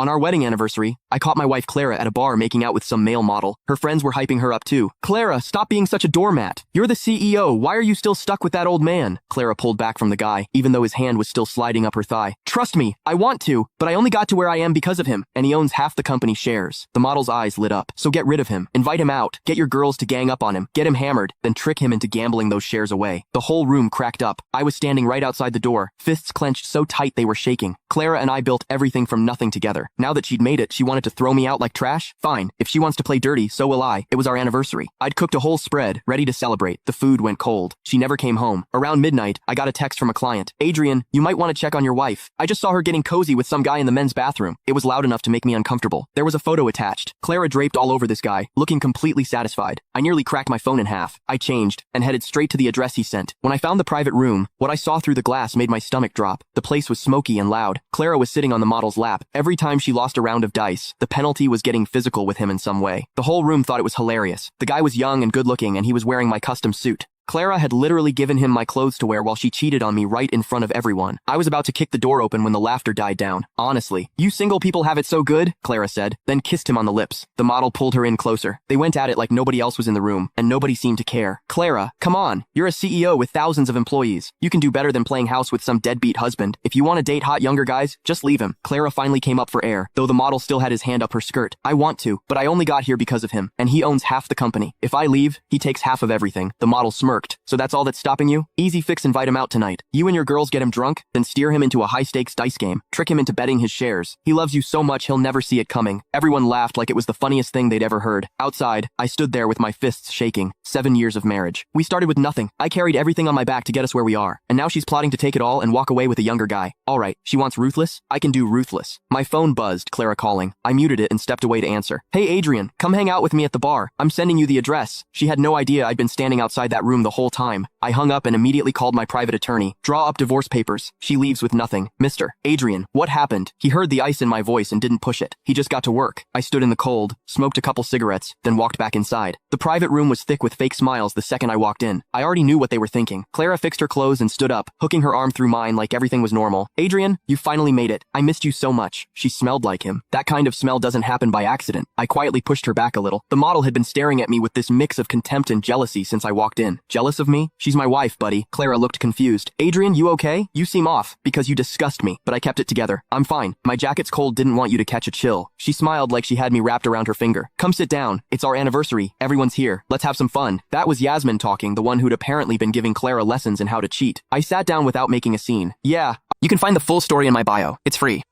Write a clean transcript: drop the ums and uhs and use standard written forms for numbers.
On our wedding anniversary, I caught my wife Clara at a bar making out with some male model. Her friends were hyping her up too. Clara, stop being such a doormat. You're the CEO. Why are you still stuck with that old man? Clara pulled back from the guy, even though his hand was still sliding up her thigh. Trust me, I want to, but I only got to where I am because of him, and he owns half the company shares. The model's eyes lit up. So get rid of him. Invite him out. Get your girls to gang up on him. Get him hammered, then trick him into gambling those shares away. The whole room cracked up. I was standing right outside the door, fists clenched so tight they were shaking. Clara and I built everything from nothing together. Now that she'd made it, she wanted to throw me out like trash? Fine. If she wants to play dirty, so will I. It was our anniversary. I'd cooked a whole spread, ready to celebrate. The food went cold. She never came home. Around midnight, I got a text from a client. Adrian, you might want to check on your wife. I just saw her getting cozy with some guy in the men's bathroom. It was loud enough to make me uncomfortable. There was a photo attached. Clara draped all over this guy, looking completely satisfied. I nearly cracked my phone in half. I changed and headed straight to the address he sent. When I found the private room, what I saw through the glass made my stomach drop. The place was smoky and loud. Clara was sitting on the model's lap. Every time she lost a round of dice, the penalty was getting physical with him in some way. The whole room thought it was hilarious. The guy was young and good-looking, and he was wearing my custom suit. Clara had literally given him my clothes to wear while she cheated on me right in front of everyone. I was about to kick the door open when the laughter died down. Honestly, you single people have it so good, Clara said, then kissed him on the lips. The model pulled her in closer. They went at it like nobody else was in the room, and nobody seemed to care. Clara, come on. You're a CEO with thousands of employees. You can do better than playing house with some deadbeat husband. If you want to date hot younger guys, just leave him. Clara finally came up for air, though the model still had his hand up her skirt. I want to, but I only got here because of him, and he owns half the company. If I leave, he takes half of everything. The model smirked. So that's all that's stopping you? Easy fix, invite him out tonight. You and your girls get him drunk, then steer him into a high-stakes dice game. Trick him into betting his shares. He loves you so much he'll never see it coming. Everyone laughed like it was the funniest thing they'd ever heard. Outside, I stood there with my fists shaking. 7 years of marriage. We started with nothing. I carried everything on my back to get us where we are. And now she's plotting to take it all and walk away with a younger guy. Alright, she wants ruthless? I can do ruthless. My phone buzzed, Clara calling. I muted it and stepped away to answer. Hey Adrian, come hang out with me at the bar. I'm sending you the address. She had no idea I'd been standing outside that room the whole time. I hung up and immediately called my private attorney. Draw up divorce papers. She leaves with nothing. Mr. Adrian, what happened? He heard the ice in my voice and didn't push it. He just got to work. I stood in the cold, smoked a couple cigarettes, then walked back inside. The private room was thick with fake smiles the second I walked in. I already knew what they were thinking. Clara fixed her clothes and stood up, hooking her arm through mine like everything was normal. Adrian, you finally made it. I missed you so much. She smelled like him. That kind of smell doesn't happen by accident. I quietly pushed her back a little. The model had been staring at me with this mix of contempt and jealousy since I walked in. Jealous of me? She's my wife, buddy. Clara looked confused. Adrian, you okay? You seem off, because you disgust me, but I kept it together. I'm fine. My jacket's cold, didn't want you to catch a chill. She smiled like she had me wrapped around her finger. Come sit down. It's our anniversary. Everyone's here. Let's have some fun. That was Yasmin talking, the one who'd apparently been giving Clara lessons in how to cheat. I sat down without making a scene. Yeah, you can find the full story in my bio. It's free.